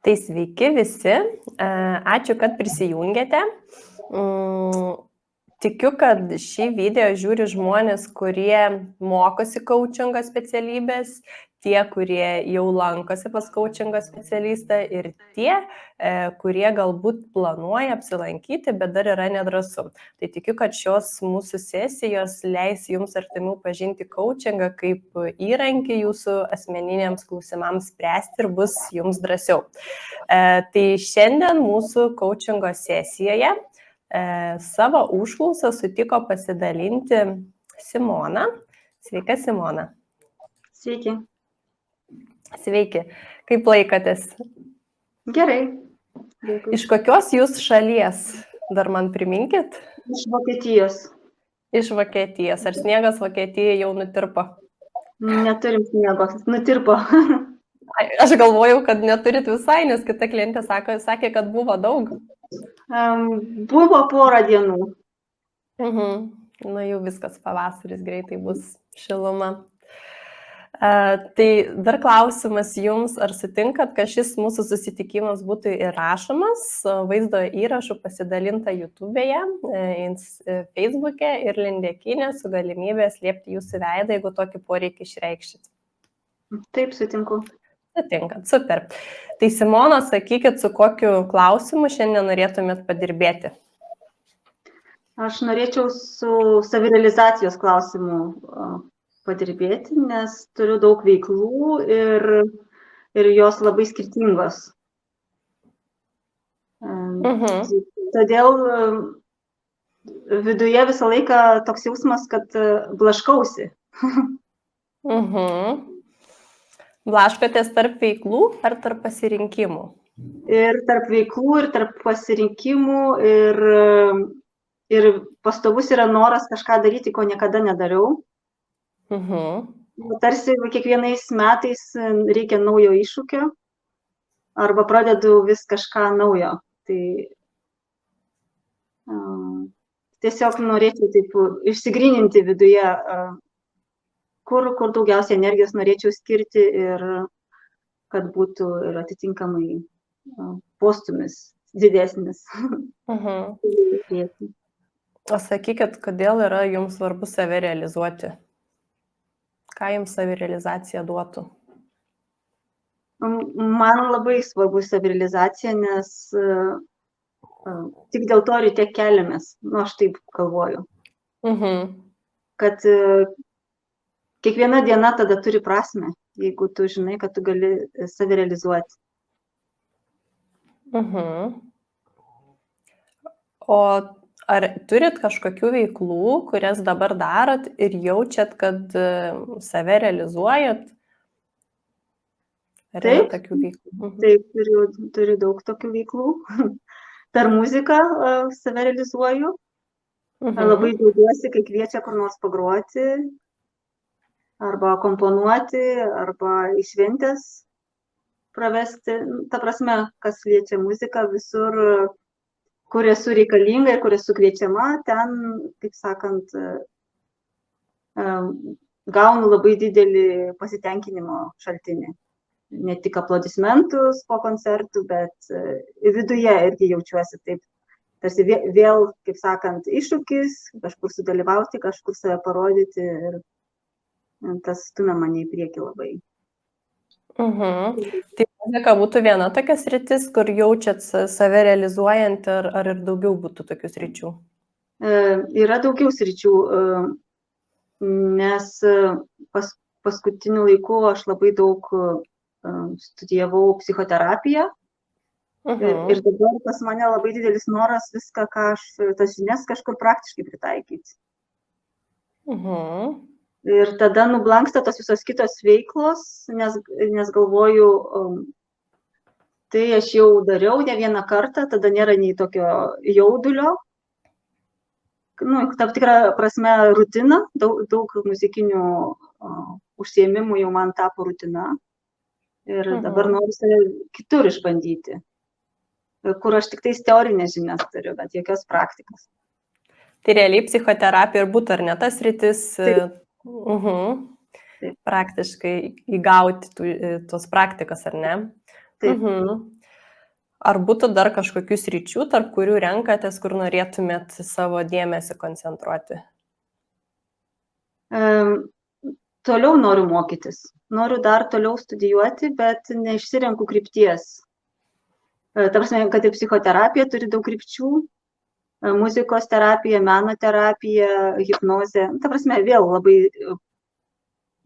Tai sveiki visi, ačiū, kad prisijungėte. Tikiu, kad šį video žiūri žmonės, kurie mokosi coachingo specialybės, tie, kurie jau lankosi pas coachingo specialistą ir tie, kurie galbūt planuoja apsilankyti, bet dar yra nedrąsu. Tai tikiu, kad šios mūsų sesijos leis jums artimiau pažinti coachingą kaip įrankį jūsų asmeniniams klausimams spręsti ir bus jums drąsiau. Tai šiandien mūsų coachingo sesijoje savo užklausą sutiko pasidalinti Simona. Sveika, Simona. Sveiki. Sveiki. Kaip laikotės? Gerai. Iš kokios jūs šalies? Dar man priminkit? Iš Vokietijos. Iš Vokietijos. Ar sniegas Vokietijoje jau nutirpo? Neturim sniego, nutirpo. Aš galvojau, kad neturit visai, nes kita klientė sakė, kad buvo daug. Buvo porą dienų. Na jau viskas, pavasaris greitai bus šiluma. Tai dar klausimas jums, ar sutinkat, kad šis mūsų susitikimas būtų įrašomas, vaizdo įrašų pasidalinta YouTube'e, Facebook'e ir Lindekinė su galimybė slėpti jūsų veidą, jeigu tokį poreikį išreikšit. Taip, sutinku. Sutinkat, super. Tai Simona, sakykit, su kokiu klausimu šiandien norėtumėt padirbėti? Aš norėčiau su savirealizacijos klausimu padirbėti, nes turiu daug veiklų ir jos labai skirtingos. Todėl viduje visą laiką toks jausmas, kad blaškausi. Blaškotės tarp veiklų ar tarp pasirinkimų? Ir tarp veiklų, ir tarp pasirinkimų, ir pastovus yra noras kažką daryti, ko niekada nedariau. Tarsi kiekvienais metais reikia naujo iššūkio, arba pradedu vis kažką naujo. Tai tiesiog norėčiau taip išsigryninti viduje, kur daugiausiai energijos norėčiau skirti ir kad būtų ir atitinkamai postūmis didesnis. O sakykit, kodėl yra jums svarbu save realizuoti? Ką jums savirealizacija duotų? Man labai svarbu savirealizacija, nes tik dėl to ryte keliamės. Aš taip galvoju. Kad kiekviena diena tada turi prasmę, jeigu tu žinai, kad tu gali savirealizuoti. O ar turit kažkokių veiklų, kurias dabar darot ir jaučiat, kad save realizuojat? Ar yra tokių veiklų? Taip, turiu daug tokių veiklų. Per muziką save realizuoju. Labai džiaugiuosi, kai kviečia kur nors pagroti, arba komponuoti, arba į šventes pravesti. Ta prasme, kas liečia muziką, visur, kur esu reikalinga ir kur esu kviečiama, ten, kaip sakant, gaunu labai didelį pasitenkinimo šaltinį. Ne tik aplodismentus po koncertų, bet viduje irgi jaučiuosi taip. Tarsi vėl, kaip sakant, iššūkis, kažkur sudalyvauti, kažkur save parodyti ir tas stumia mane į priekį labai. Tai muzika būtų viena tokia sritis, kur jaučiat save realizuojant, ar ir daugiau būtų tokių sričių? Yra daugiau sričių, nes paskutiniu laiku aš labai daug studijavau psichoterapiją ir dabar pas mane labai didelis noras viską, tas žinias kažkur praktiškai pritaikyti. Ir tada nublanksta tos visos kitos veiklos, nes galvoju, tai aš jau dariau ne vieną kartą, tada nėra nei tokio jaudulio. Tam tikrą prasme rutina, daug muzikinių užsiėmimų jau man tapo rutina. Ir dabar noriu save kitur išbandyti, kur aš tik tais teorinės žinias turiu, bet jokios praktikos. Tai realiai psichoterapija ir būtų, ar ne tas rytis? Praktiškai įgauti tos praktikas, ar ne? Taip. Ar būtų dar kažkokių sričių, tarp kurių renkatės, kur norėtumėt savo dėmesį koncentruoti? Toliau noriu mokytis. Noriu dar toliau studijuoti, bet neišsirenku krypties. Ta prasme, kad ir psichoterapija turi daug krypčių. Muzikos terapija, meno terapija, hipnozė. Ta prasme, vėl labai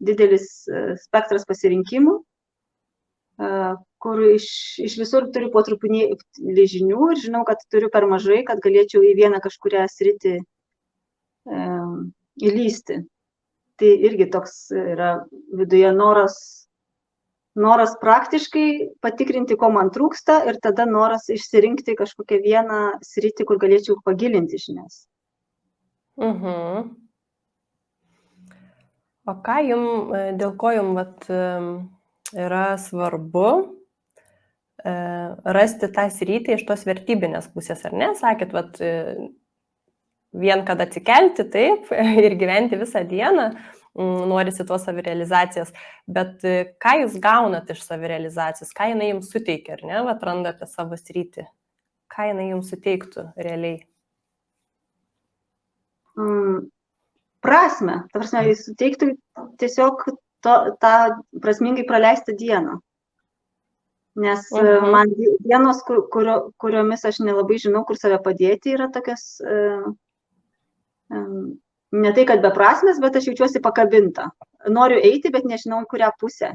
didelis spektras pasirinkimų, kur iš visur turiu po truputėlį žinių ir žinau, kad turiu per mažai, kad galėčiau į vieną kažkurią sritį įlysti. Tai irgi toks yra viduje noras praktiškai patikrinti, ko man trūksta, ir tada noras išsirinkti kažkokią vieną sritį, kur galėčiau pagilinti žinias. O dėl ko jums yra svarbu rasti tą sritį iš tos vertybinės pusės, ar ne? Sakėt, vien kad atsikelti taip ir gyventi visą dieną, norisi tos savirealizacijos, bet ką jūs gaunat iš savirealizacijos, ką jinai jums suteikia, ar ne, atrandate savo sritį, ką jinai jums suteiktų realiai? Prasme, ta prasme, jis suteiktų tiesiog tą prasmingai praleistą dieną. Nes man dienos, kuriomis aš nelabai žinau, kur save padėti, yra tokios, ne tai, kad beprasmės, bet aš jaučiuosi pakabinta. Noriu eiti, bet nežinau, į kurią pusę.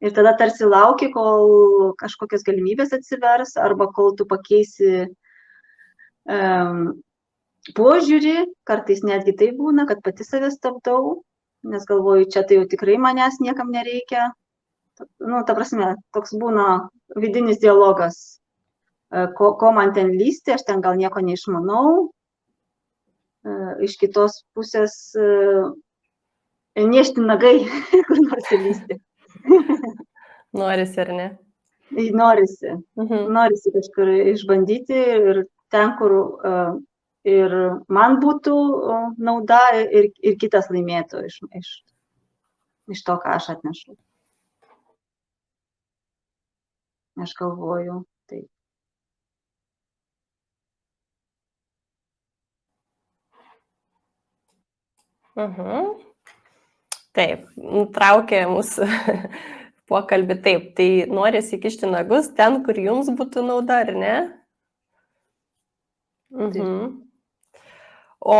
Ir tada tarsi lauki, kol kažkokios galimybės atsivers, arba kol tu pakeisi požiūrį, kartais netgi tai būna, kad pati save stabdau, nes galvoju, čia tai jau tikrai manęs niekam nereikia. Ta prasme, toks būna vidinis dialogas, ko man ten lysti, aš ten gal nieko neišmanau. Iš kitos pusės nešti nagai, kur nors įlysti. Norisi, ar ne? Norisi. Norisi kažkur išbandyti ir ten, kur ir man būtų nauda ir kitas laimėtų iš to, ką aš atnešu. Aš galvoju, taip. Taip, nutraukė mūsų pokalbį taip, tai norisi įkišti nagus ten, kur jums būtų nauda, ar ne? O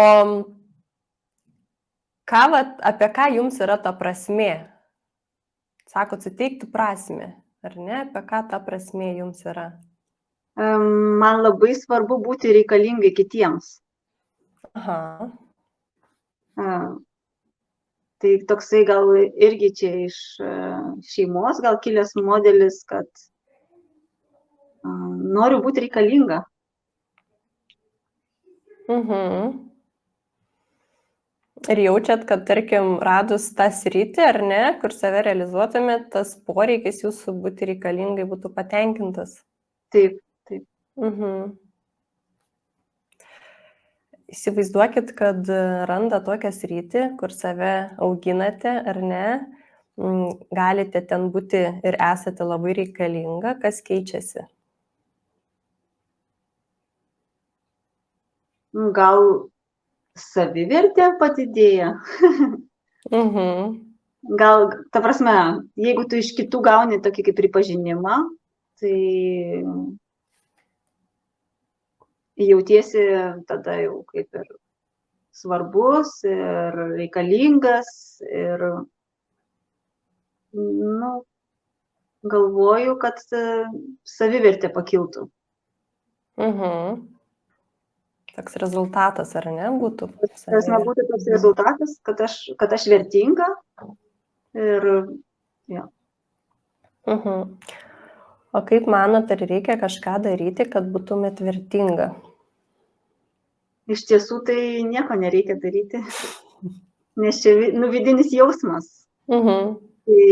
apie ką jums yra ta prasmė? Sakot, suteikti prasmę, ar ne? Apie ką ta prasmė jums yra? Man labai svarbu būti reikalingai kitiems. Tai toksai gal irgi čia iš šeimos gal kilęs modelis, kad noriu būti reikalinga. Ir jaučiat, kad, tarkim, radus tą sritį, ar ne, kur save realizuotumėt, tas poreikis jūsų būti reikalingai būtų patenkintas? Taip. Įsivaizduokit, kad randa tokią sritį, kur save auginate, ar ne, galite ten būti ir esate labai reikalinga, kas keičiasi? Gal savivertė padidėja? Gal, ta prasme, jeigu tu iš kitų gauni tokį kaip pripažinimą, tai jautiesi tada jau kaip ir svarbus ir reikalingas ir galvoju, kad savivertė pakiltų. Toks rezultatas, ar ne, būtų? Tas nebūtų toks rezultatas, kad aš vertinga ir jo. O kaip manot, ar reikia kažką daryti, kad būtumėt vertinga? Iš tiesų tai nieko nereikia daryti, nes čia vidinis jausmas. Tai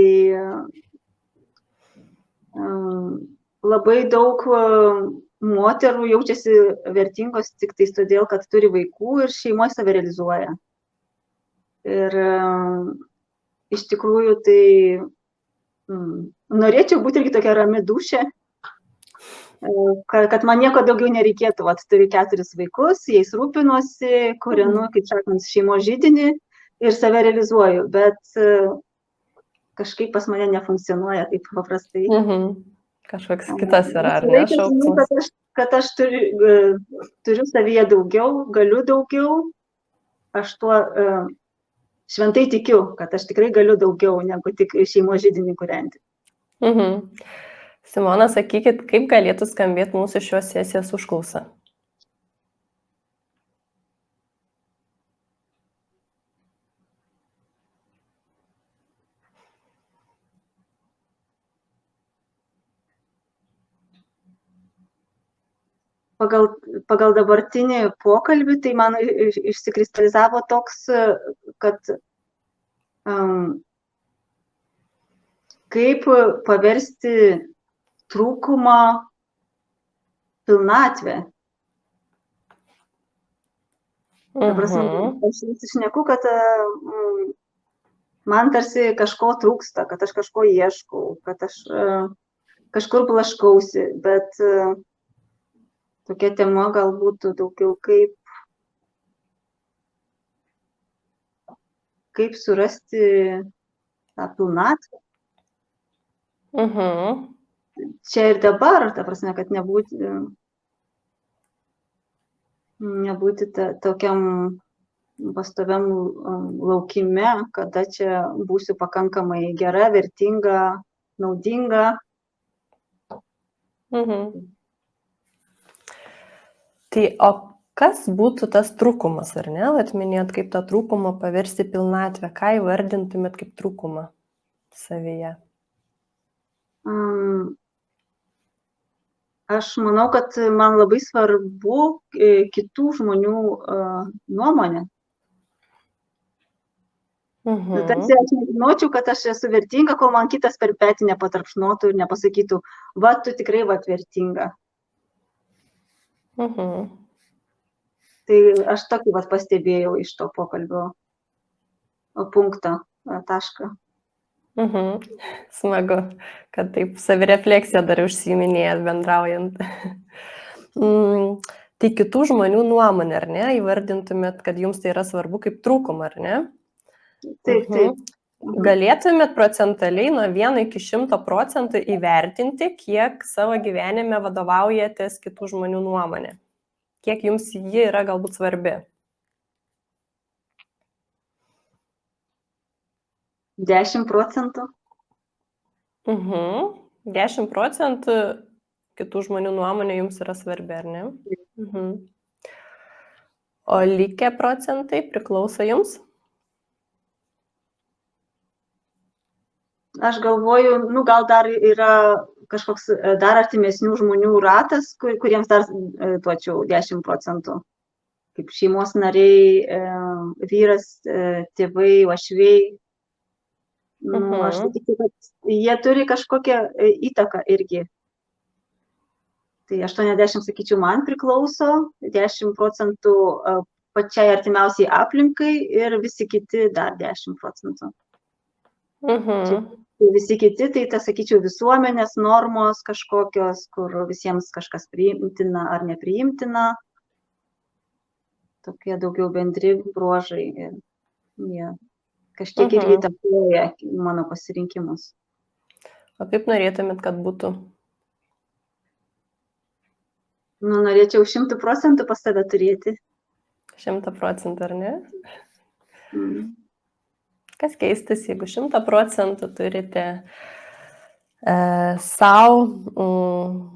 labai daug moterų jaučiasi vertingos tik tais todėl, kad turi vaikų ir šeimoje save realizuoja. Ir iš tikrųjų tai norėčiau būti irgi tokia rami dūšė, kad man nieko daugiau nereikėtų, vat, turiu 4 vaikus, jais rūpinuosi, kūrenu, kaip sakant, šeimos židinį ir save realizuoju, bet kažkaip pas mane nefunkcionuoja taip paprastai. Kažkoks kitas yra, ar Aš ne, žinau, šauksmas? kad aš turiu savyje daugiau, galiu daugiau, aš tuo šventai tikiu, kad aš tikrai galiu daugiau negu tik šeimos židinį kūrenti. Simona, sakykit, kaip galėtų skambėti mūsų šios sesijos užklausa? Pagal dabartinį pokalbį, tai man išsikristalizavo toks, kad kaip paversti trūkumą pilnatvę. Aš šneku, kad man tarsi kažko trūksta, kad aš kažko ieškau, kad aš kažkur blaškausi, bet tokia tema galbūt daugiau kaip surasti tą pilnatvę. Čia ir dabar, ta prasme, kad nebūti tokiam pastoviam laukime, kada čia būsiu pakankamai gera, vertinga, naudinga. Tai o kas būtų tas trūkumas, ar ne? Atminėjot, kaip tą trūkumą paversti pilnatvę. Ką įvardintumėt kaip trūkumą savyje? Aš manau, kad man labai svarbu kitų žmonių nuomonė. Tarsi aš nežinočiau, kad aš esu vertinga, kol man kitas per petį nepatarpšnotų ir nepasakytų, va, tu tikrai va vertinga. Tai aš tokį va pastebėjau iš to pokalbio punktą, tašką. Smagu, kad taip savirefleksija dar užsiiminėjat bendraujant. Tai kitų žmonių nuomonė, ar ne? Įvardintumėt, kad jums tai yra svarbu kaip trūkumą, ar ne? Taip. Galėtumėt procentaliai nuo 1 iki 100% įvertinti, kiek savo gyvenime vadovaujatės kitų žmonių nuomonė? Kiek jums ji yra galbūt svarbi? 10%. 10% kitų žmonių nuomonė jums yra svarbi, ar ne? O likę procentai priklauso jums? Aš galvoju, gal dar yra kažkoks dar artimesnių žmonių ratas, kuriems dar duočiau 10%. Kaip šeimos nariai, vyras, tėvai, uošviai. Aš tikiu, kad jie turi kažkokią įtaką irgi. Tai 80, sakyčiau, man priklauso, 10% pačiai artimiausiai aplinkai ir visi kiti dar 10%. Visi kiti, tai sakyčiau, visuomenės normos kažkokios, kur visiems kažkas priimtina ar nepriimtina. Tokie daugiau bendri bruožai. Kažkiek irgi įtakoja mano pasirinkimus. O kaip norėtumėt, kad būtų? Norėčiau 100% pas tave turėti. 100%, ar ne? Kas keistas, jeigu 100% turite savo,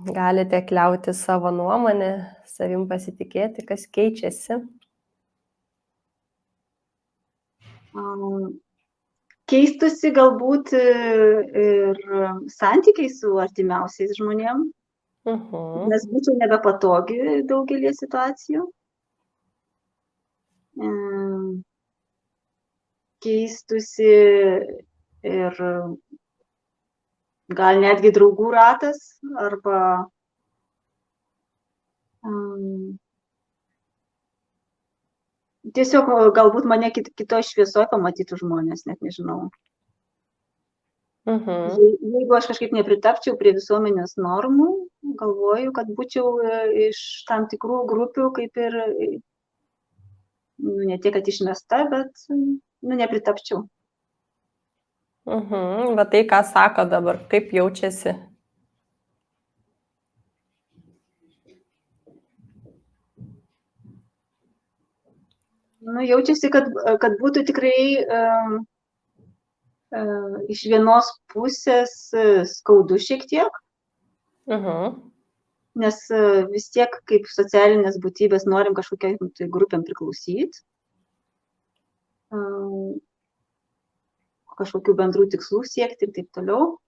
galite kliauti savo nuomonę, savim pasitikėti, kas keičiasi? Keistusi galbūt ir santykiai su artimiausiais žmonėm, nes būčiau nebepatogi daugelį situacijų. Keistusi ir gal netgi draugų ratas arba tiesiog galbūt mane kitoj šviesoj pamatytų žmonės, net nežinau. Jeigu aš kažkaip nepritapčiau prie visuomenės normų, galvoju, kad būčiau iš tam tikrų grupių kaip ir, ne tiek, kad išmesta, bet nepritapčiau. Va tai, ką sako dabar, kaip jaučiasi? Jaučiasi, kad būtų tikrai iš vienos pusės skaudu šiek tiek, nes vis tiek kaip socialinės būtybės norim kažkokiai grupėm priklausyti, kažkokių bendrų tikslų siekti ir taip toliau.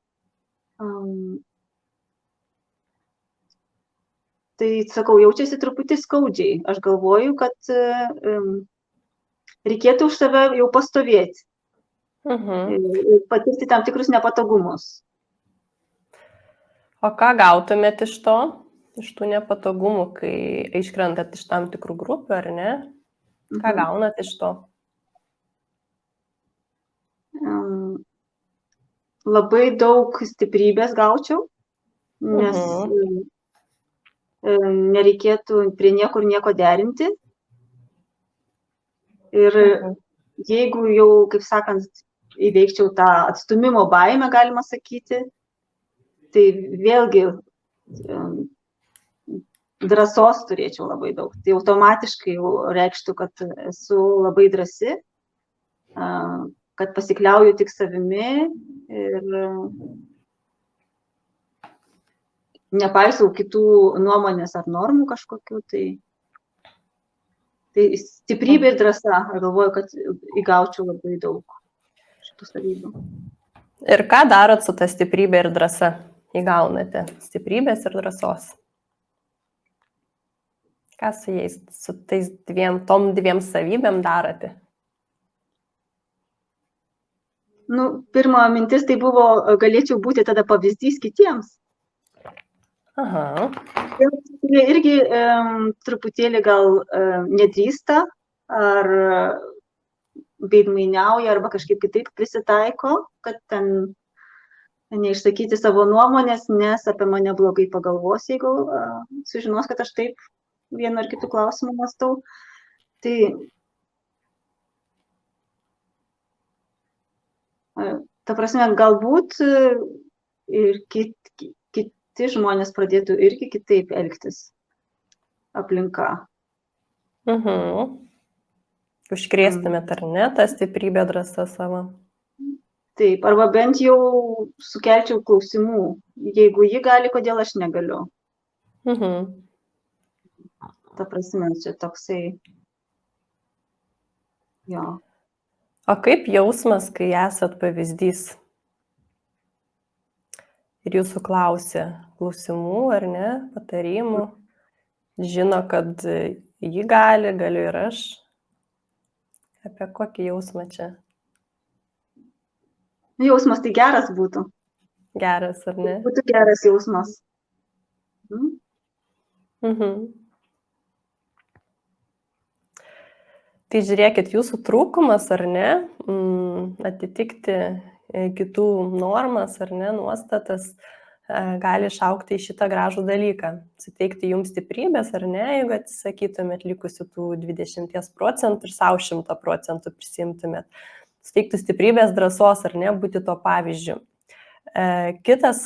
Tai, sakau, jaučiasi truputį skaudžiai. Aš galvoju, kad reikėtų už save jau pastovėti. Ir patirti tam tikrus nepatogumus. O ką gautumėt iš to? Iš tų nepatogumų, kai iškrentat iš tam tikrų grupių, ar ne? Ką gaunat iš to? Labai daug stiprybės gaučiau, nes nereikėtų prie niekur nieko derinti. Ir jeigu jau, kaip sakant, įveikčiau tą atstūmimo baimę, galima sakyti, tai vėlgi drąsos turėčiau labai daug. Tai automatiškai jau reikštų, kad esu labai drąsi, kad pasikliauju tik savimi ir nepaisau kitų nuomonės ar normų kažkokių. Tai stiprybė ir drąsa, aš galvoju, kad įgaučiau labai daug šitų savybių. Ir ką darot su ta stiprybė ir drąsa? Įgaunate stiprybės ir drąsos. Ką su jais, su tais tom dviem savybėm darote? Pirma mintis tai buvo, galėčiau būti tada pavyzdys kitiems. Kurie irgi truputėlį gal nedrįsta ar veidmainiauja arba kažkaip kitaip prisitaiko, kad ten neišsakyti savo nuomonės, nes apie mane blogai pagalvos, jeigu sužinos, kad aš taip vienu ar kitu klausimu mąstau. Tai ta prasme, galbūt ir kiti žmonės pradėtų irgi kitaip elgtis aplinka. Užkrėstumėt, ar ne, tą stiprybę, drąsą savo? Taip, arba bent jau sukelčiau klausimų. Jeigu ji gali, kodėl aš negaliu? Ta prasme, čia toksai. Jo. O kaip jausmas, kai esat pavyzdys? Ir jūsų klausia klausimų, ar ne, patarimų. Žino, kad ji gali, galiu ir aš. Apie kokį jausmą čia? Jausmas tai geras būtų. Geras, ar ne? Būtų geras jausmas. Tai žiūrėkit, jūsų trūkumas, ar ne, atitikti kitų normas, ar ne, nuostatas, gali išaugti į šitą gražų dalyką. Suteikti jums stiprybės, ar ne, jeigu atsisakytumėt likusių tų 20% ir savo 100% prisimtumėt. Suteiktų stiprybės, drąsos, ar ne, būti to pavyzdžiu. Kitas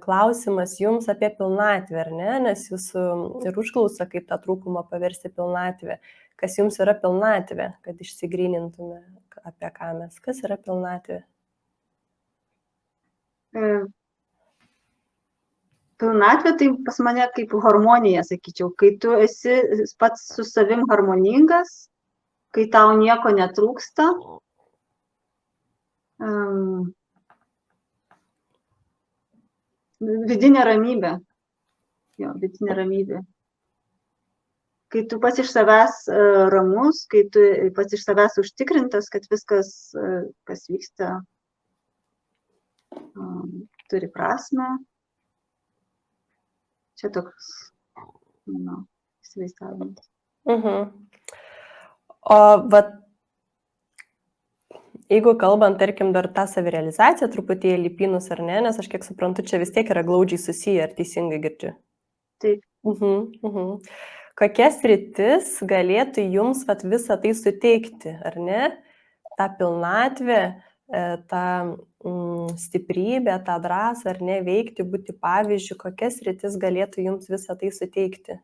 klausimas jums apie pilnatvę, ar ne, nes jūsų ir užklausa, kaip tą trūkumą paversti pilnatvę. Kas jums yra pilnatvė, kad išsigrynintume, apie ką mes. Kas yra pilnatvė? Pilnatvė tai pas mane kaip harmonija, sakyčiau. Kai tu esi pats su savim harmoningas, kai tau nieko netrūksta, vidinė ramybė. Jo, vidinė ramybė. Kai tu pats iš savęs ramus, kai tu pats iš savęs užtikrintas, kad viskas, kas vyksta, turi prasmę. Čia toks, įsivaizdavimas. O vat, Jeigu kalbant, tarkim, dar tą savirealizaciją truputėlį įpynus ar ne, nes aš kiek suprantu, čia vis tiek yra glaudžiai susiję, ar teisingai girdžiu? Taip. Kokias sritis galėtų jums visą tai suteikti, ar ne? Ta pilnatvė, tą stiprybę, tą drąsą, ar ne, veikti, būti pavyzdžiu, kokias sritis galėtų jums visą tai suteikti?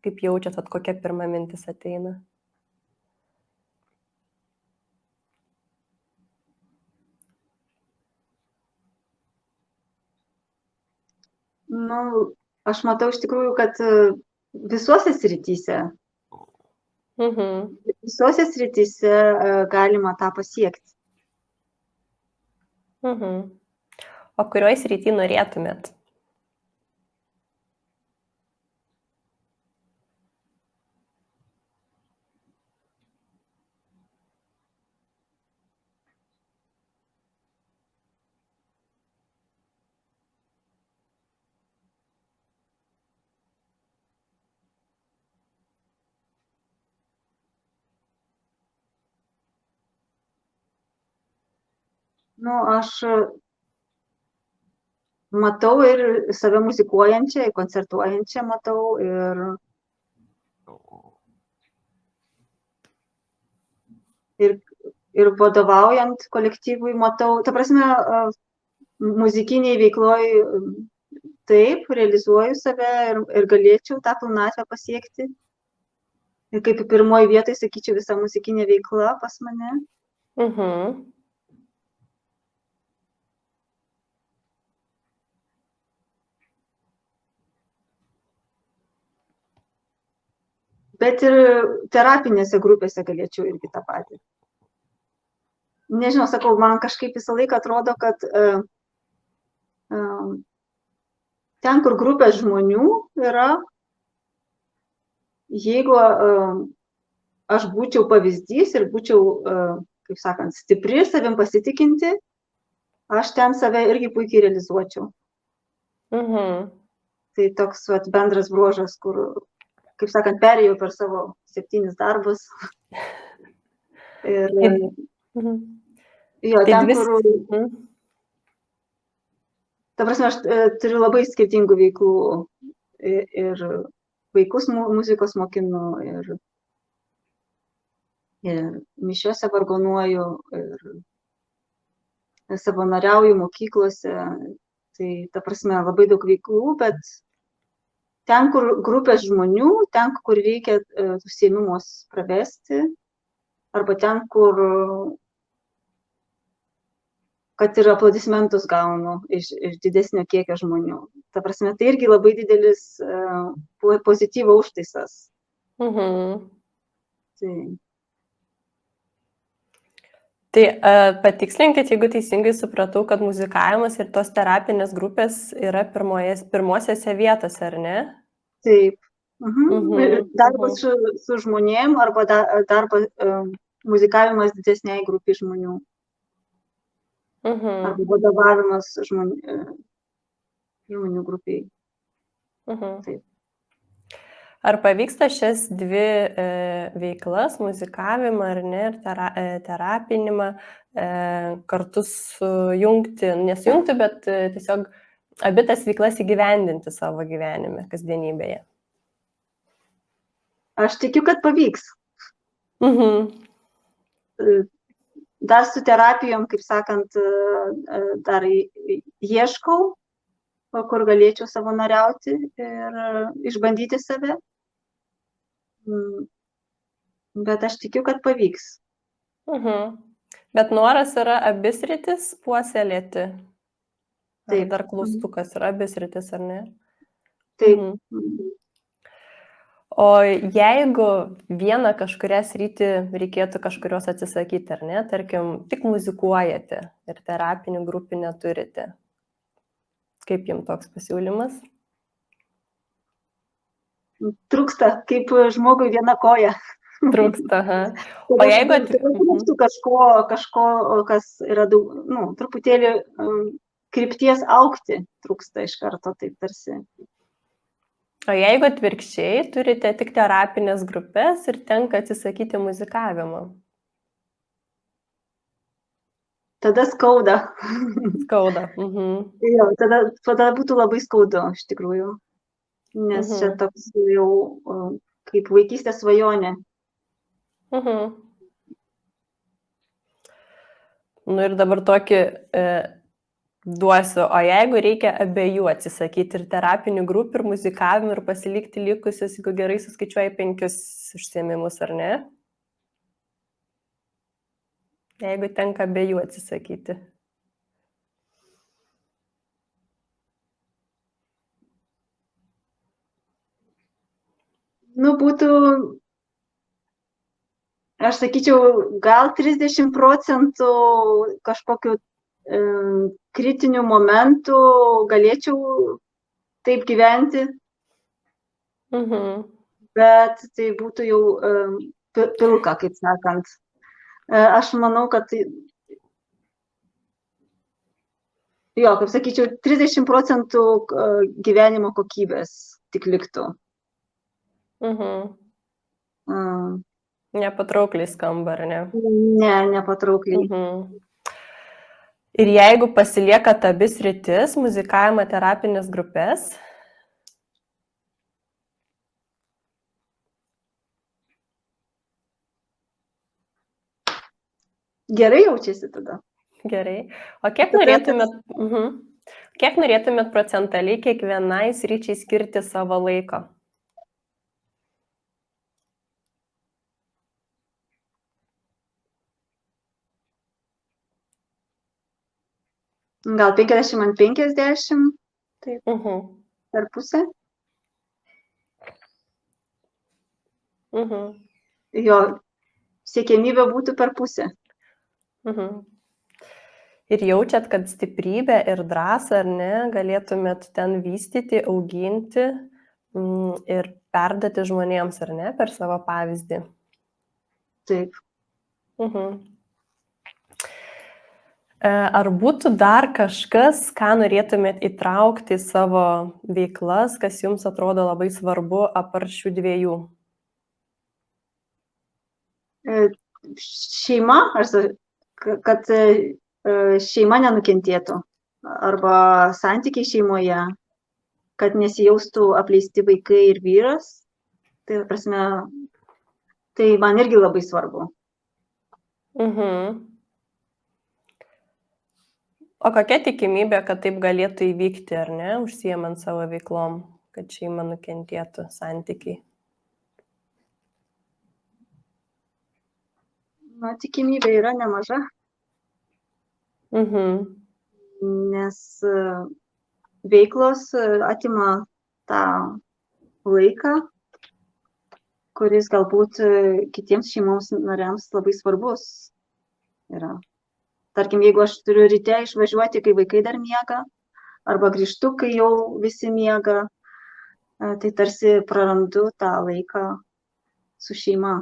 Kaip jaučiat, kokia pirma mintis ateina? Nu, aš matau iš tikrųjų, kad visose srityse galima tą pasiekti. O kurioj srity norėtumėt? Nu, aš matau ir save muzikuojančią, koncertuojančią matau ir vadovaujant kolektyvui matau, ta prasme, muzikiniai veikloj taip, realizuoju save ir galėčiau tą pilnatvę pasiekti. Ir kaip pirmoji vietoj, sakyčiau, visa muzikinė veikla pas mane. Bet ir terapinėse grupėse galėčiau irgi tą patį. Nežinau, sakau, man kažkaip visą laiką atrodo, kad ten, kur grupės žmonių yra, jeigu aš būčiau pavyzdys ir būčiau, kaip sakant, stipri, savim pasitikinti, aš ten save irgi puikiai realizuočiau. Tai toks bendras bruožas, kur, kaip sakant, perėjau per savo 7 darbus. Ir jo, ten, kur... Ta prasme, aš turiu labai skirtingų veiklų ir vaikus muzikos mokinu, ir mišiuose vargonuoju, ir savanoriauju mokyklose. Tai, ta prasme, labai daug veiklų, bet ten, kur grupės žmonių, ten, kur reikia užsiėmimus pravesti, arba ten, kur kad ir aplodismentus gaunu iš didesnio kiekio žmonių. Ta prasme, tai irgi labai didelis pozityvo užtaisas. Tai patikslinkit, jeigu teisingai supratau, kad muzikavimas ir tos terapinės grupės yra pirmosiose vietose, ar ne? Taip. Darbas su žmonėm arba muzikavimas didesniai grupiai žmonių. Arba vadovavimas žmonių grupiai. Taip. Ar pavyksta šias dvi veiklas, muzikavimą ar ne, ir terapinimą kartu sujungti, nesujungti, bet tiesiog abi tas veiklas įgyvendinti savo gyvenime, kasdienybėje? Aš tikiu, kad pavyks. Dar su terapijom, kaip sakant, dar ieškau, kur galėčiau savanoriauti ir išbandyti save. Bet aš tikiu, kad pavyks. Bet noras yra abi sritis puoselėti? Taip. Ar dar klaustukas yra abi sritis, ar ne? Taip. O jeigu vieną kažkurią sritį reikėtų kažkurios atsisakyti, ar ne, tarkim, tik muzikuojate ir terapinių grupių neturite, kaip jums toks pasiūlymas? Trūksta, kaip žmogui viena koja. Trūksta, O jeigu... Trūksta kažko, kas yra daug, truputėlį krypties augti, trūksta iš karto, taip tarsi. O jeigu atvirkščiai turite tik terapinės grupės ir tenka atsisakyti muzikavimo? tada skauda. Skauda. Mhm. Jo, tada būtų labai skaudu, iš tikrųjų. Nes čia toks jau kaip vaikystės svajonė. Mhm. Nu ir dabar tokį duosiu, o jeigu reikia abiejų atsisakyti ir terapinių grupių, ir muzikavimų, ir pasilikti likusius, jeigu gerai suskaičiuoji 5 užsiėmimus, ar ne? Jeigu tenka abiejų atsisakyti. Nu, būtų, aš sakyčiau, gal 30% kažkokiu kritinių momentų galėčiau taip gyventi, bet tai būtų jau pilka, kaip sakant. Aš manau, kad tai, jo, kaip sakyčiau, 30% gyvenimo kokybės tik liktų. Nepatraukliai skamba, ar ne? Ne, nepatraukliai. Ir jeigu pasiliekat abi sritis, muzikavimą, terapinės grupės, Gerai jaučiasi tada. Gerai. O kiek norėtumėt procentaliai kiekvienai sričiai skirti savo laiko? Gal 50 ant 50, taip, per pusę. Jo, siekiamybė būtų per pusę. Ir jaučiat, kad stiprybę ir drąsą, ar ne, galėtumėt ten vystyti, auginti ir perduoti žmonėms, ar ne, per savo pavyzdį? Taip. Ar būtų dar kažkas, ką norėtumėt įtraukti į savo veiklas, kas jums atrodo labai svarbu apart šių dviejų? Šeima, kad šeima nenukentėtų, arba santykiai šeimoje, kad nesijaustų apleisti vaikai ir vyras. Tai prasme, tai man irgi labai svarbu. O kokia tikimybė, kad taip galėtų įvykti, ar ne, užsiemant savo veiklom, kad šeima nukentėtų, santykiai? Na, tikimybė yra nemaža. Nes veiklos atima tą laiką, kuris galbūt kitiems šeimos nariams labai svarbus yra. Tarkim, jeigu aš turiu ryte išvažiuoti, kai vaikai dar miega, arba grįžtu, kai jau visi miega, tai tarsi prarandu tą laiką su šeima.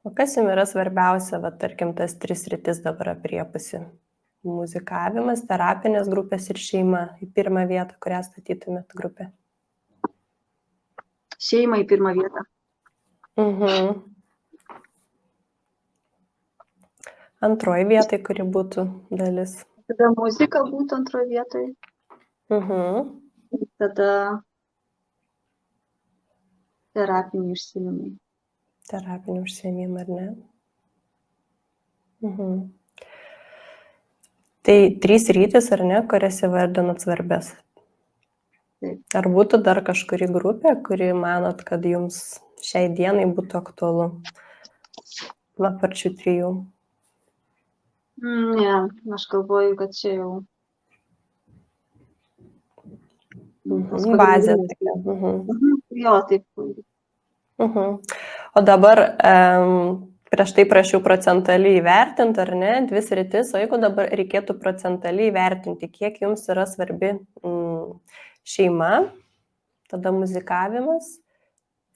O kas jums yra svarbiausia, tarkim, tas 3 sritis dabar apriepusi? Muzikavimas, terapinės grupės ir šeima į pirmą vietą, kurią statytumėt grupę? Šeima į pirmą vietą. Antroji vietoj, kuri būtų dalis? Tada muzika būtų antroji vietoj. Tada terapiniai užsiėmimai. Terapiniai užsiėmimai, ar ne? Tai 3 sritys, ar ne, kurias įvardinat svarbės? Taip. Ar būtų dar kažkuri grupė, kuri manot, kad jums šiai dienai būtų aktualu? Apart šių 3. Ne, aš galvoju, kad čia jau bazė tokia. Jo, taip. O dabar prieš tai prašiau procentaliai įvertinti, ar ne, 2 sritis, o jeigu dabar reikėtų procentaliai įvertinti, kiek jums yra svarbi šeima, tada muzikavimas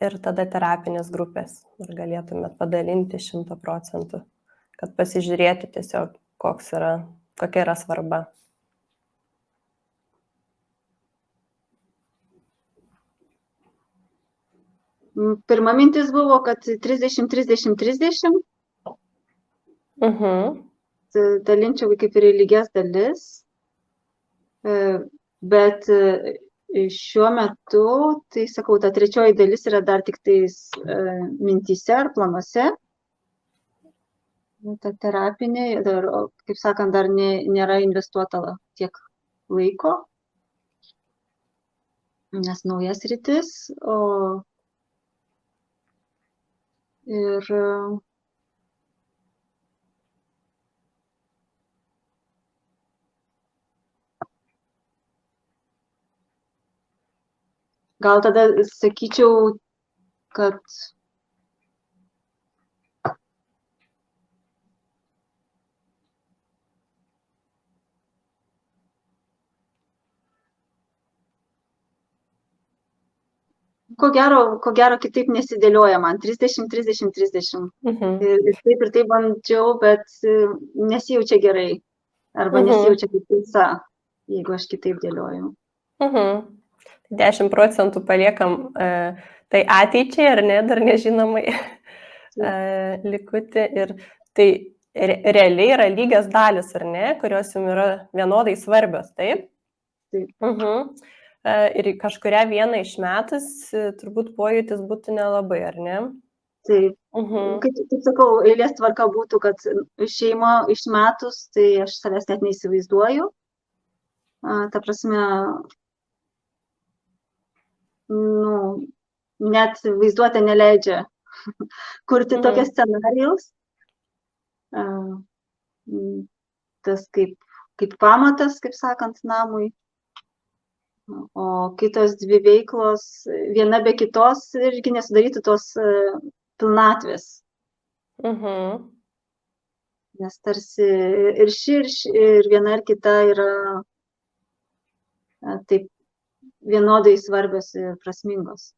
ir tada terapinės grupės, ar galėtumėt padalinti 100%, kad pasižiūrėti tiesiog, kokia yra svarba. Pirma mintis buvo, kad 30-30-30 dalinčiau kaip ir į lygias dalis, bet šiuo metu, tai sakau, ta trečioji dalis yra dar tik tais mintyse ar planuose. Ta terapinė, dar, kaip sakant, dar nėra investuota tiek laiko, nes naujas rytis, ir gal tada sakyčiau, kad ko gero kitaip nesidėlioja man 30-30-30. Ir taip bandžiau, bet nesijaučia gerai. Arba nesijaučia kaip tiesa, jeigu aš kitaip dėlioju. 10% paliekam tai ateičiai, ar ne, dar nežinomai likutį. Ir tai realiai yra lygias dalis, ar ne, kurios jums yra vienodai svarbios, taip? Taip. Ir kažkurią vieną išmetus, turbūt pojūtis būtų nelabai, ar ne? Taip. Kaip sakau, eilės tvarka būtų, kad šeimą išmetus, tai aš savęs net neįsivaizduoju. Ta prasme, net vaizduotė neleidžia kurti tokio scenarijaus. Tas kaip pamatas, kaip sakant, namui. O kitos dvi veiklos, viena be kitos, irgi nesudarytų tos pilnatvės. Nes tarsi ir ir viena ir kita yra taip vienodai svarbios ir prasmingos.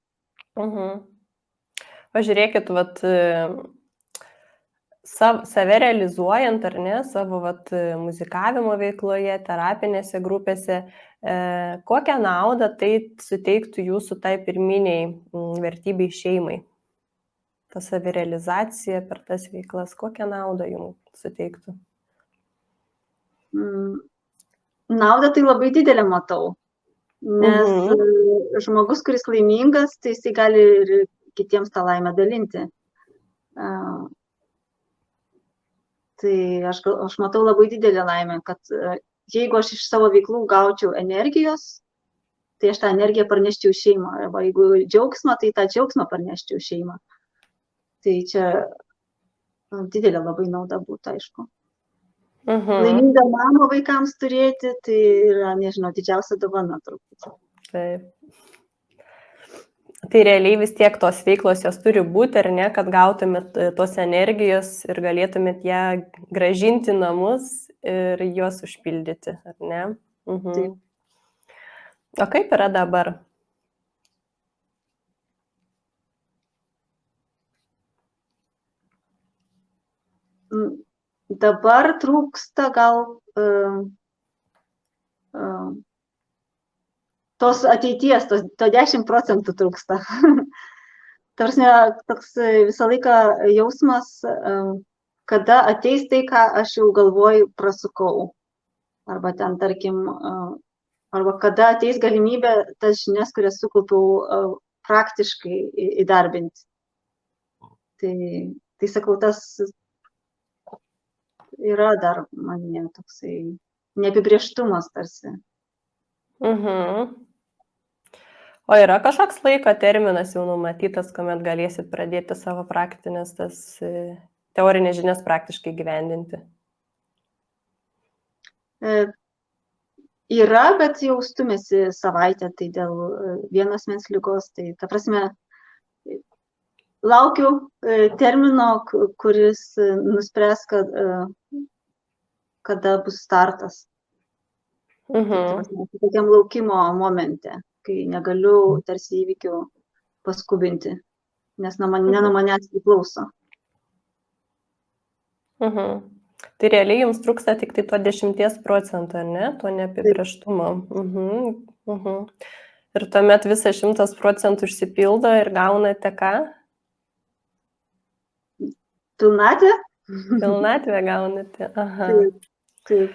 Pažiūrėkit, save realizuojant, ar ne, savo muzikavimo veikloje, terapinėse grupėse, kokią naudą tai suteiktų jūsų tai pirminiai vertybei šeimai? Ta savirealizacija per tas veiklas, kokią naudą jums suteiktų? Naudą tai labai didelę matau, nes žmogus, kuris laimingas, tai jisai gali ir kitiems tą laimę dalinti. Tai aš matau labai didelę laimę, kad jeigu aš iš savo veiklų gaučiau energijos, tai aš tą energiją parneščiau į šeimą. Arba jeigu džiaugsmą, tai tą džiaugsmą parneščiau į šeimą. Tai čia didelė labai nauda būtų, aišku. Laimingą mamą vaikams turėti, tai yra, nežinau, didžiausia dovana turbūt. Taip. Tai realiai vis tiek tos veiklos jos turi būti, ar ne, kad gautumėt tos energijos ir galėtumėt ją grąžinti namus ir juos užpildyti, ar ne? Taip. O kaip yra dabar? Dabar trūksta gal tos ateities, to 10% trūksta. Tarsi toks visą laiką jausmas, kada ateis tai, ką aš jau galvoju prasukau. Arba ten, tarkim, arba kada ateis galimybė tas žinias, kurias sukaupiau, praktiškai įdarbinti. Tai sakau, tas yra dar manyje toksai neapibrėžtumas tarsi. O yra kažkoks laiko terminas jau numatytas, kuomet galėsit pradėti savo praktinės, tas teorinės žinias praktiškai gyvendinti? Yra, bet jau stumėsi savaitę, tai dėl vienos asmens ligos, tai ta prasme, laukiu termino, kuris nuspręs, kada bus startas. Tokiam laukimo momente, kai negaliu tarsi įvykių paskubinti, nes ne nuo manęs priklauso. Tai realiai jums trūksta tik tai to 10%, ne? To neapibrėžtumo. Ir tuomet visą 100% užsipildo ir gaunate ką? Pilnatvė? Pilnatvę gaunate. Aha. Taip.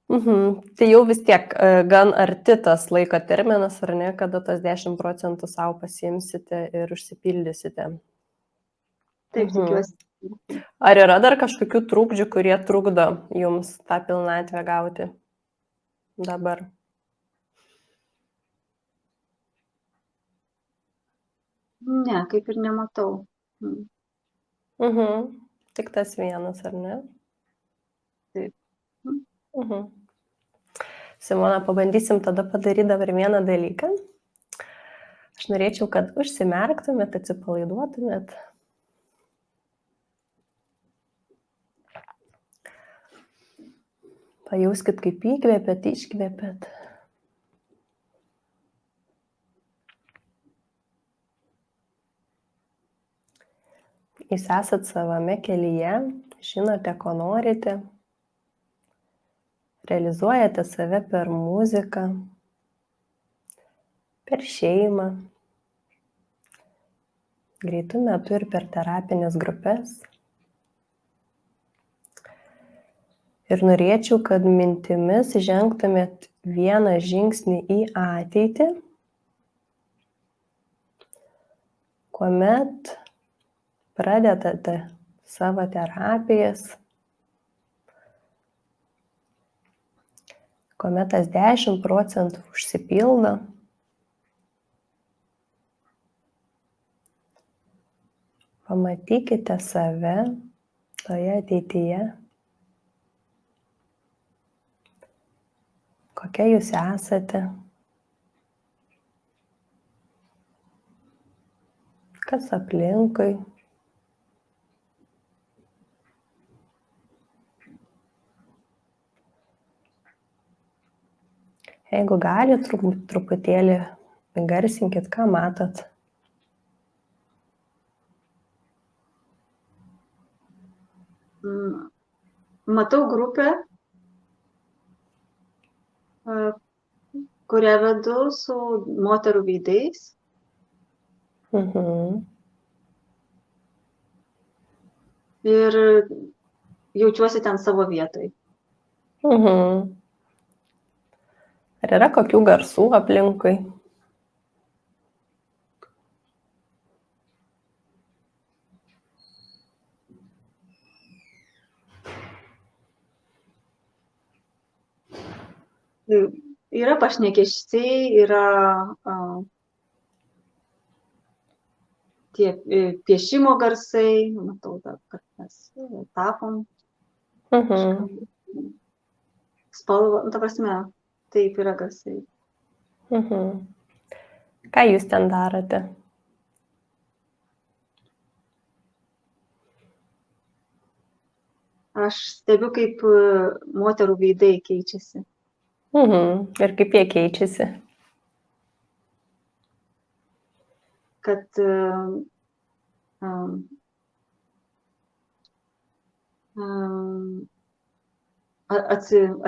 Tai jau vis tiek gan arti tas laiko terminas, ar ne, kada tas 10% savo pasiimsite ir užsipildysite. Taip, tikiuosi. Ar yra dar kažkokių trūkdžių, kurie trukdo jums tą pilnatvę gauti dabar? Ne, kaip ir nematau. Tik tas vienas, ar ne? Taip. Simona, pabandysim tada padaryti dabar vieną dalyką. Aš norėčiau, kad užsimerktumėt, atsipalaiduotumėt. Pajauskit, kaip įkvėpėt, iškvėpėt. Jūs esat savame kelyje, žinote, ko norite, realizuojate save per muziką, per šeimą, greitų metų ir per terapinės grupės. Ir norėčiau, kad mintimis žengtumėt vieną žingsnį į ateitį, kuomet pradedate savo terapijas, kuomet tas 10% užsipildo, pamatykite save toje ateityje, kokia jūs esate, kas aplinkui. Jeigu gali, truputėlį garsinkit, ką matot. Matau grupę, kurią vedu su moterų veidais. Ir jaučiuosi ten savo vietoj. Ar yra kokių garsų aplinkui? Yra pašnekesiai, yra tie piešimo garsai, matau, kad mes tapom. Spalva, ta prasme, taip yra garsai. Ką jūs ten darote? Aš stebiu, kaip moterų veidai keičiasi. Ir kaip jie keičiasi? Kad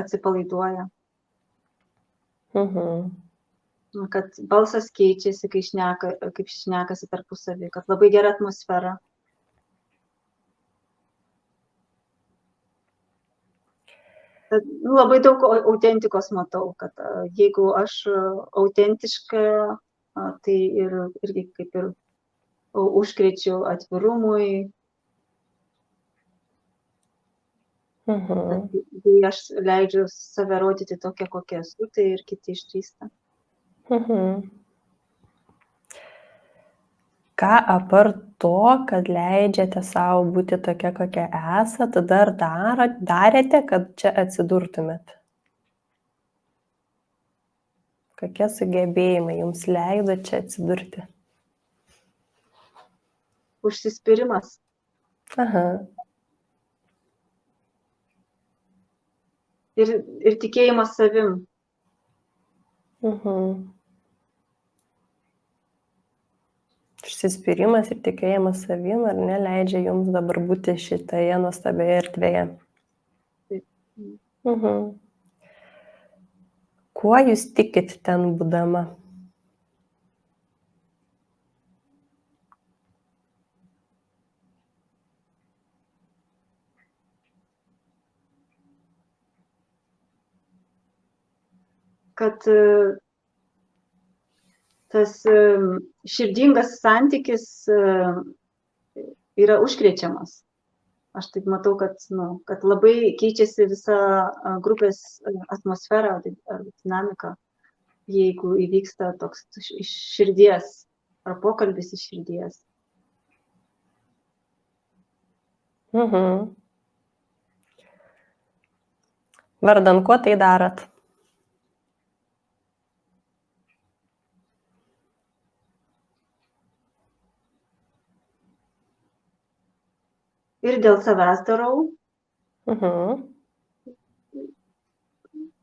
atsipalaiduoja. Kad balsas keičiasi, kaip šnekasi tarpusavy, kad labai gera atmosfera. Tad, labai daug autentikos matau, kad jeigu aš autentiška, tai irgi kaip ir užkrečiu atvirumui. Kai aš leidžiu save rodyti tokia, kokia esu, tai ir kiti išdrįsta. Ką apart to, kad leidžiate savo būti tokia, kokia esate, dar darėte, kad čia atsidurtumėt? Kokie sugebėjimai jums leido čia atsidurti? Užsispyrimas. Ir tikėjimas savim. Užsispyrimas ir tikėjimas savim, ar ne, leidžia jums dabar būti šitoje nuostabioje erdvėje. Kuo jūs tikit ten būdama? kad tas širdingas santykis yra užkrečiamas. Aš taip matau, kad labai keičiasi visa grupės atmosfera ar dinamika, jeigu įvyksta toks iš širdies ar pokalbis iš širdies. Vardan kuo tai darot? Ir dėl savęs darau,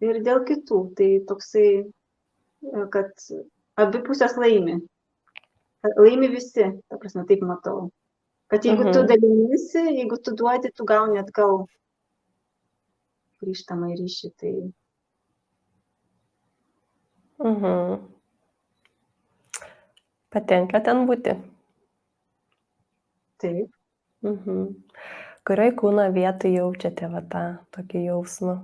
ir dėl kitų. Tai toksai, kad abi pusės laimi. Laimi visi, ta prasme, taip matau. Kad jeigu tu daliniesi, jeigu tu duodi, tu gauni atgal grįžtamą ryšį. Tai... Patinka ten būti? Taip. Kurioj kūno vietoj jaučiate va tą tokį jausmą?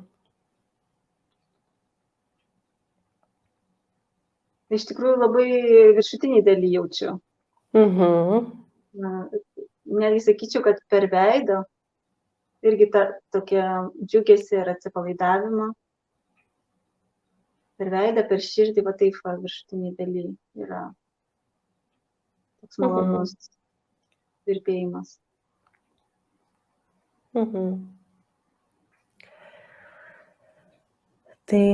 Iš tikrųjų labai viršutiniai daly jaučiu. Netgi sakyčiau, kad per veidą irgi ta tokia džiugesį ir atsipalaidavimą. Per veidą, per širdį, va taip viršutiniai daly yra toks malonus virpėjimas. Tai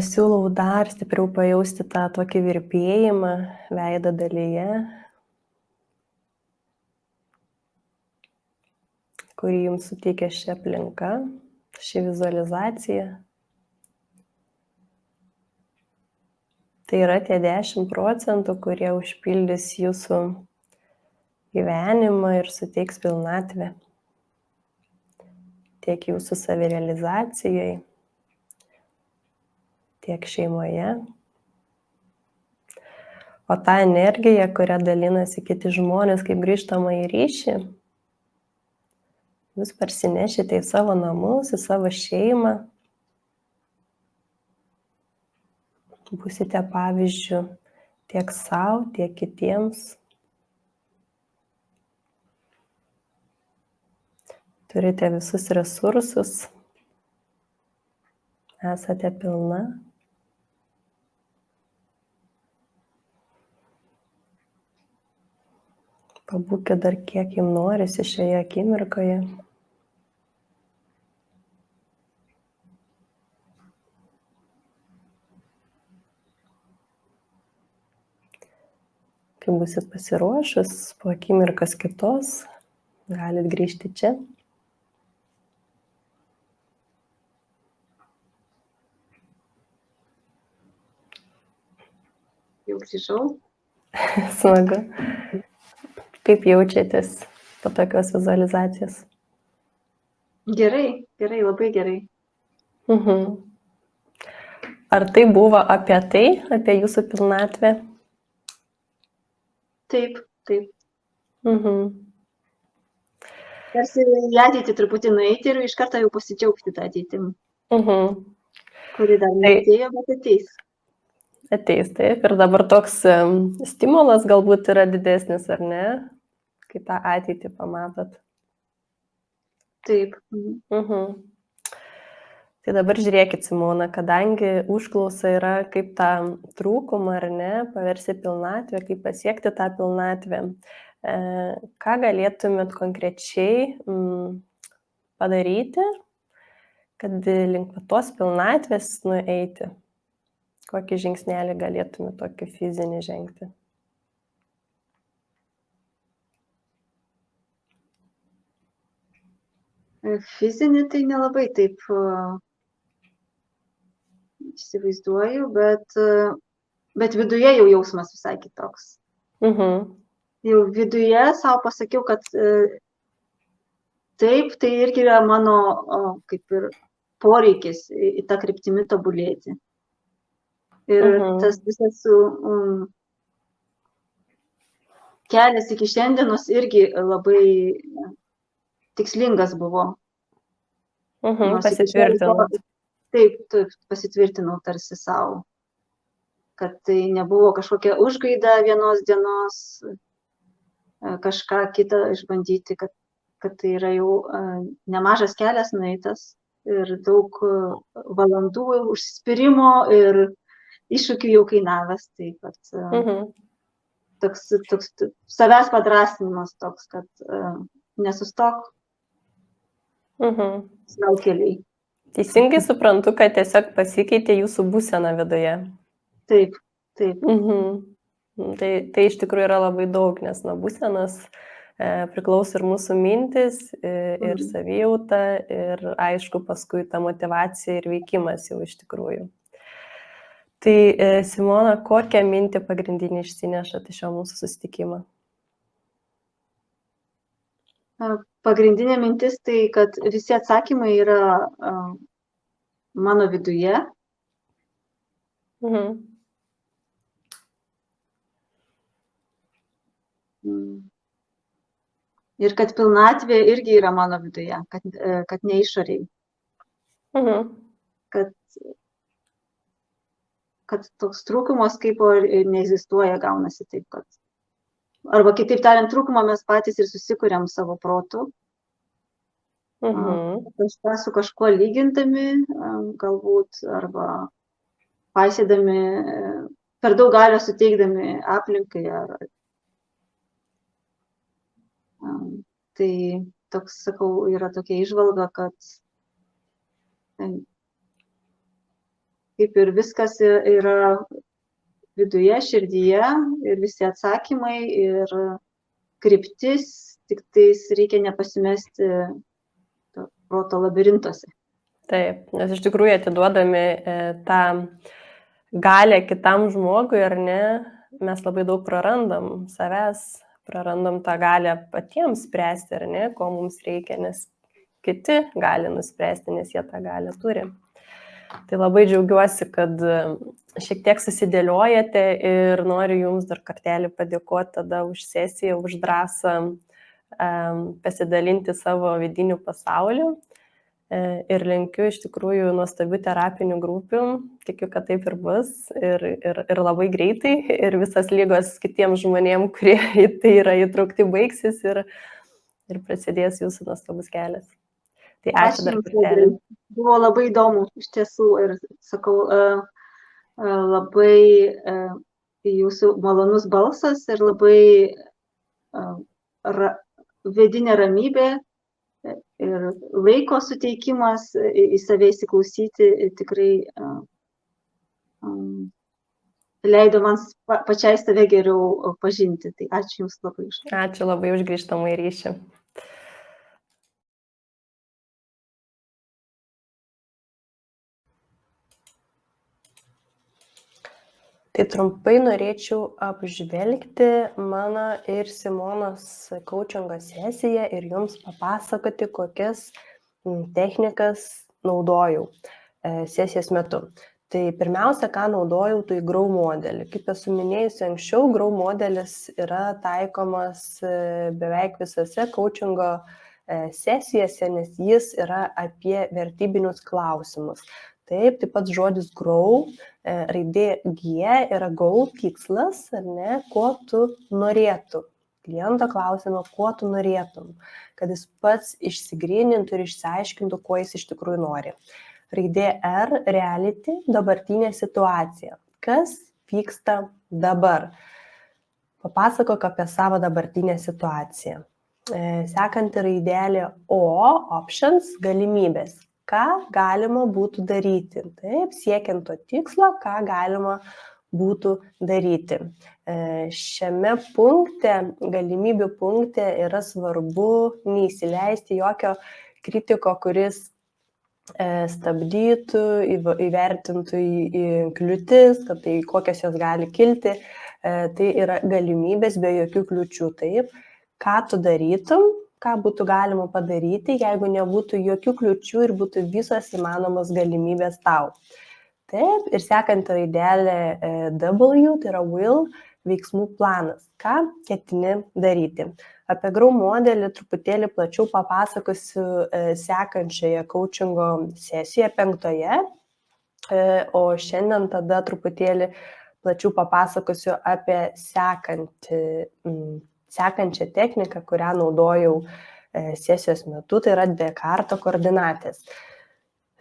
siūlau dar stipriau pajausti tą tokį virpėjimą veido dalyje, kurį jums suteikia ši aplinka, ši vizualizacija. Tai yra tie 10%, kurie užpildys jūsų gyvenimą ir suteiks pilnatvę. Tiek jūsų savirealizacijai, tiek šeimoje. O ta energija, kurią dalinasi kiti žmonės kaip grįžtamą į ryšį, jūs parsinešite į savo namus, į savo šeimą. Būsite pavyzdžiu tiek sau, tiek kitiems. Turite visus resursus. Esate pilna. Pabūkite dar kiek jums norisi šioje akimirkoje. Kai būsit pasiruošus, po akimirkos kitos, galit grįžti čia. Jau grįžau. Smagu. Kaip jaučiatės po tokios vizualizacijos? Gerai, labai gerai. Ar tai buvo apie tai, apie jūsų pilnatvę? Taip. Tarsi į ateitį truputį nueiti ir iš karto jau pasidžiaugti tą ateitim, kuri dar neatėjo, bet ateis. Ateis, taip. Ir dabar toks stimulas galbūt yra didesnis, ar ne? Kai tą ateitį pamatot. Taip. Tai dabar žiūrėkit, Simona, kadangi užklausa yra kaip tą trūkumą, ar ne, paversti pilnatvę, kaip pasiekti tą pilnatvę. Ką galėtumėt konkrečiai padaryti, kad link tos pilnatvės nueiti? Kokį žingsnelį galėtumėt tokį fizinį žengti? Fizinį tai nelabai taip įsivaizduoju, bet viduje jau jausmas visai kitoks. Jau viduje savo pasakiau, kad taip, tai irgi yra mano kaip ir poreikis į tą kryptimį tobulėti. Ir tas visas kelias iki šiandienos irgi labai tikslingas buvo. Pasitvirtinau. Taip, pasitvirtinau tarsi savo. kad tai nebuvo kažkokia užgaida vienos dienos, kažką kitą išbandyti, kad tai yra jau nemažas kelias nueitas ir daug valandų užsispyrimo ir iššūkių jau kainavęs, tai kad toks savęs padrąsinimas toks, kad nesustok savo keliai. Teisingai suprantu, kad tiesiog pasikeitė jūsų būsena viduje. Taip. Tai iš tikrųjų yra labai daug, nes nuo būsenos priklauso ir mūsų mintis, ir savijauta, ir aišku, paskui ta motyvacija ir veikimas jau iš tikrųjų. Tai Simona, kokią mintį pagrindinį išsinešate iš šio mūsų susitikimo? Pagrindinė mintis tai, kad visi atsakymai yra mano viduje. Ir kad pilnatvė irgi yra mano viduje, kad ne išoriai. Kad toks trūkumas kaip neegzistuoja, gaunasi taip, kad. Arba kitaip tariant, trūkumą mes patys ir susikuriam savo protu. Kažką su kažkuo lygindami, galbūt, arba paisydami, per daug galios suteikdami aplinkai. Tai toks, sakau, yra tokia įžvalga, kad kaip ir viskas yra viduje, širdyje ir visi atsakymai ir kryptis, tik tais reikia nepasimesti proto labirintuose. Taip, nes iš tikrųjų atiduodami tą galę kitam žmogui, ar ne, mes labai daug prarandam savęs, prarandam tą galę patiems spręsti, ar ne, ko mums reikia, nes kiti gali nuspręsti, nes jie tą galę turi. Tai labai džiaugiuosi, kad šiek tiek susidėliojate ir noriu Jums dar kartelį padėkoti tada už sesiją, už drąsą pasidalinti savo vidiniu pasauliu. Ir linkiu iš tikrųjų nuostabių terapinių grupių. Tikiu, kad taip ir bus ir labai greitai. Ir visas lygos kitiems žmonėms, kurie į tai yra įtraukti, baigsis ir prasidės Jūsų nuostabus kelias. Tai ačiū dar kartelį. Buvo labai įdomu iš tiesų ir sakau, labai Jūsų malonus balsas ir labai vidinė ramybė ir laiko suteikimas į save įsiklausyti tikrai leido man pačiai save geriau pažinti. Tai ačiū Jums labai už tai. Ačiū labai už grįžtamąjį ryšį. Tai trumpai norėčiau apžvelgti mano ir Simonos coachingo sesiją ir Jums papasakoti, kokias technikas naudojau sesijos metu. Tai pirmiausia, ką naudojau, tai GROW modelį. Kaip esu minėjusi anksčiau, GROW modelis yra taikomas beveik visose coachingo sesijose, nes jis yra apie vertybinius klausimus. Taip pat žodis grow, raidė G yra goal, tikslas, ar ne, ko tu norėtum. Kliento klausimo, ko tu norėtum, kad jis pats išsigrynintų ir išsiaiškintų, ko jis iš tikrųjų nori. Raidė R, reality, dabartinė situacija. Kas vyksta dabar? Papasakok apie savo dabartinę situaciją. Sekanti raidelė O, options, galimybės. Ką galima būtų daryti. Taip, siekiant to tikslo, ką galima būtų daryti. Šiame punkte, galimybių punkte yra svarbu neįsileisti jokio kritiko, kuris stabdytų, įvertintų į kliūtis, kad tai kokios jos gali kilti. Tai yra galimybės be jokių kliūčių. Taip, ką tu darytum, ką būtų galima padaryti, jeigu nebūtų jokių kliūčių ir būtų visos įmanomos galimybės tau. Taip, ir sekanti raidelė W, tai yra will, veiksmų planas. Ką ketini daryti? Apie GROW modelį truputėlį plačiau papasakosiu sekančioje coachingo sesijoje 5, o šiandien tada truputėlį plačiau papasakosiu apie sekančią techniką, kurią naudojau sesijos metu, tai yra Dekarto koordinatės.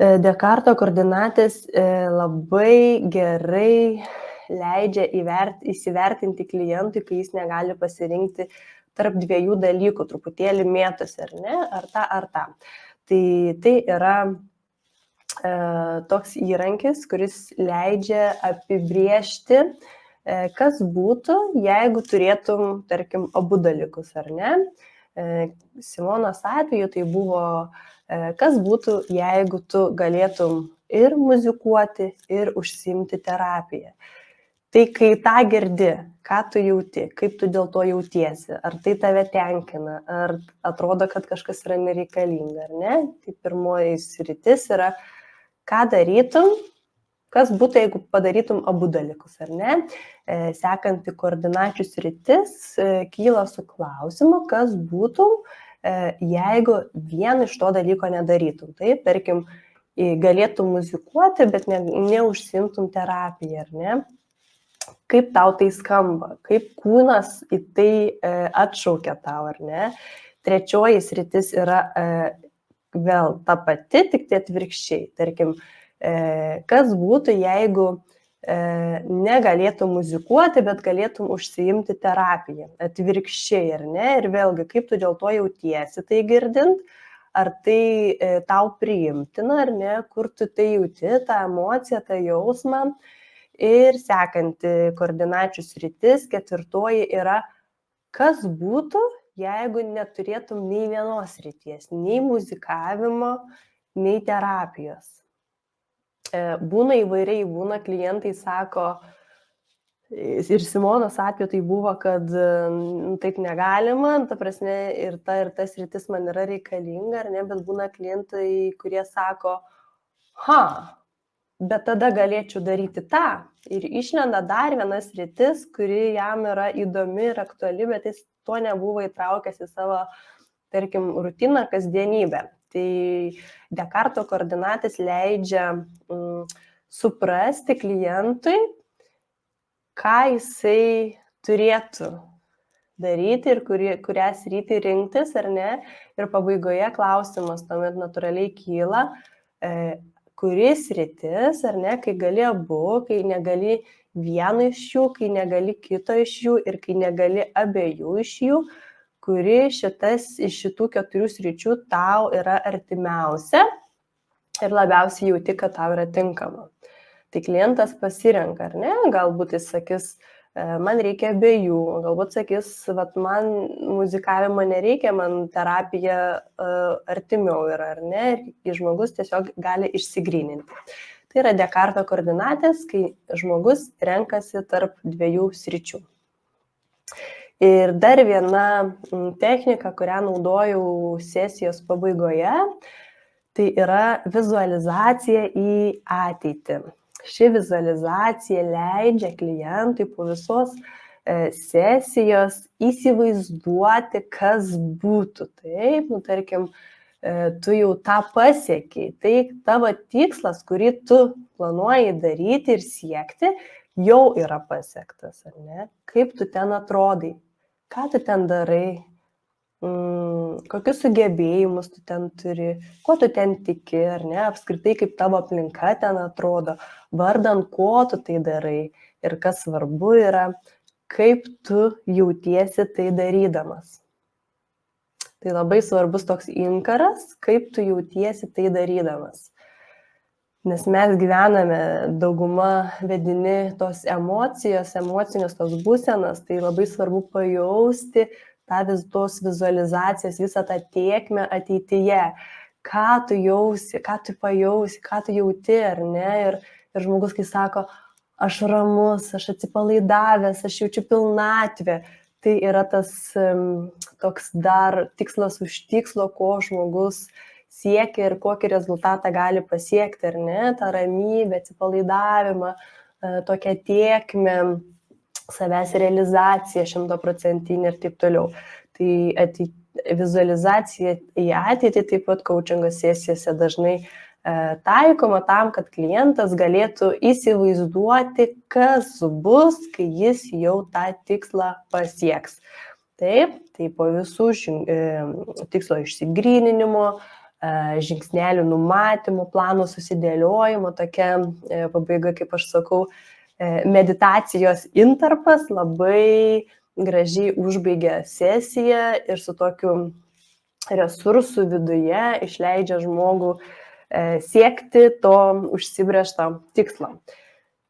Dekarto koordinatės labai gerai leidžia įsivertinti klientui, kai jis negali pasirinkti tarp dviejų dalykų, truputėlį mėtosi, ar ne, ar tą. Tai yra toks įrankis, kuris leidžia apibriežti, kas būtų, jeigu turėtum, tarkim, abu dalykus, ar ne. Simonos atveju tai buvo, kas būtų, jeigu tu galėtum ir muzikuoti, ir užsiimti terapiją. Tai kai tą girdi, ką tu jauti, kaip tu dėl to jautiesi, ar tai tave tenkina, ar atrodo, kad kažkas yra nereikalinga, ar ne? Tai pirmoji sritis yra, ką darytum, kas būtų, jeigu padarytum abu dalykus, ar ne? Sekanti koordinačių sritis kyla su klausimu, kas būtų, jeigu vien iš to dalyko nedarytum. Taip, tarkim, galėtum muzikuoti, bet neužsiimtum terapiją, ar ne? Kaip tau tai skamba, kaip kūnas į tai atšaukia tau, ar ne? Trečioji sritis yra vėl ta pati, tik tai atvirkščiai. Tarkim, kas būtų, jeigu negalėtum muzikuoti, bet galėtum užsiimti terapiją. Atvirkščiai, ar ne? Ir vėlgi, kaip tu dėl to jautiesi tai girdint, ar tai tau priimtina, ar ne? Kur tu tai jauti, tą emociją, tą jausmą. Ir sekanti koordinačių sritis, ketvirtoji yra, kas būtų, jeigu neturėtum nei vienos srities, nei muzikavimo, nei terapijos. Būna įvairiai, būna klientai sako, ir Simonos atveju tai buvo, kad taip negalima, ta prasme, ir ta sritis man yra reikalinga, ar ne, bet būna klientai, kurie sako, bet tada galėčiau daryti tą. Ir išlenda dar vienas sritis, kuri jam yra įdomi ir aktuali, bet jis to nebuvo įtraukęs į savo, tarkim, rutiną, kasdienybę. Tai Dekarto koordinatės leidžia suprasti klientui, ką jisai turėtų daryti ir kurią sritį rinktis, ar ne. Ir pabaigoje klausimas tuomet natūraliai kyla, kuris sritis, ar ne, kai gali abu, kai negali vieno iš jų, kai negali kito iš jų ir kai negali abiejų iš jų, kuri iš šitų 4 sričių tau yra artimiausia ir labiausiai jauti, kad tau yra tinkama. Tai klientas pasirenka, ar ne, galbūt jis sakys, man reikia abiejų, galbūt sakys, man muzikavimo nereikia, man terapija artimiau yra, ar ne, ir žmogus tiesiog gali išsigryninti. Tai yra Dekarto koordinatės, kai žmogus renkasi tarp 2 sričių. Ir dar viena technika, kurią naudojau sesijos pabaigoje, tai yra vizualizacija į ateitį. Ši vizualizacija leidžia klientui po visos sesijos įsivaizduoti, kas būtų. Taip, tarkim, tu jau tą pasiekiai. Tai tavo tikslas, kurį tu planuoji daryti ir siekti, jau yra pasiektas, ar ne? Kaip tu ten atrodai, ką tu ten darai, kokius sugebėjimus tu ten turi, ko tu ten tiki, ar ne, apskritai kaip tavo aplinka ten atrodo, vardan ko tu tai darai ir kas svarbu yra, kaip tu jautiesi tai darydamas. Tai labai svarbus toks inkaras, kaip tu jautiesi tai darydamas. Nes mes gyvename dauguma vedini tos emocijos, emocinės tos būsenos, tai labai svarbu pajausti tos vizualizacijas, visą tą tėkmę ateityje, ką tu jausi, ką tu pajausi, ką tu jauti, ar ne, ir žmogus, kai sako, aš ramus, aš atsipalaidavęs, aš jaučiu pilnatvę, tai yra tas toks dar tikslas už tikslo, ko žmogus siekia ir kokį rezultatą gali pasiekti, ar ne, tą ramybę, atsipalaidavimą, tokią tėkmę, savęs realizacija 100% ir taip toliau. Tai vizualizacija į ateitį, taip pat coachingo sesijose dažnai taikoma tam, kad klientas galėtų įsivaizduoti, kas bus, kai jis jau tą tikslą pasieks. Taip, tai po visų tikslo išsigryninimo, žingsnelių numatymų, planų susidėliojimo, tokia pabaiga, kaip aš sakau, meditacijos intarpas labai gražiai užbaigia sesiją ir su tokiu resursų viduje išleidžia žmogų siekti to užsibrėžto tikslo.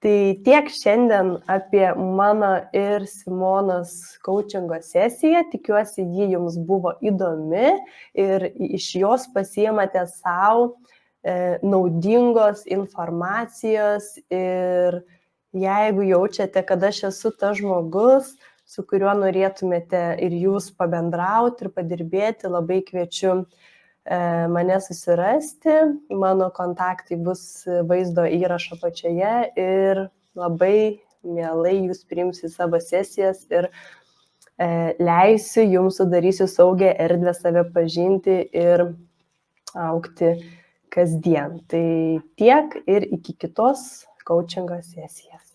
Tai tiek šiandien apie mano ir Simonos coachingo sesiją. Tikiuosi, ji jums buvo įdomi ir iš jos pasiemate savo naudingos informacijos ir jeigu jaučiate, kad aš esu tas žmogus, su kuriuo norėtumėte ir jūs pabendrauti ir padirbėti, labai kviečiu mane susirasti. Mano kontaktai bus vaizdo įrašo apačioje ir labai mielai jūs priimsiu į savo sesijas ir leisiu jums, sudarysiu saugią erdvę save pažinti ir augti kasdien. Tai tiek ir iki kitos coachingo sesijos.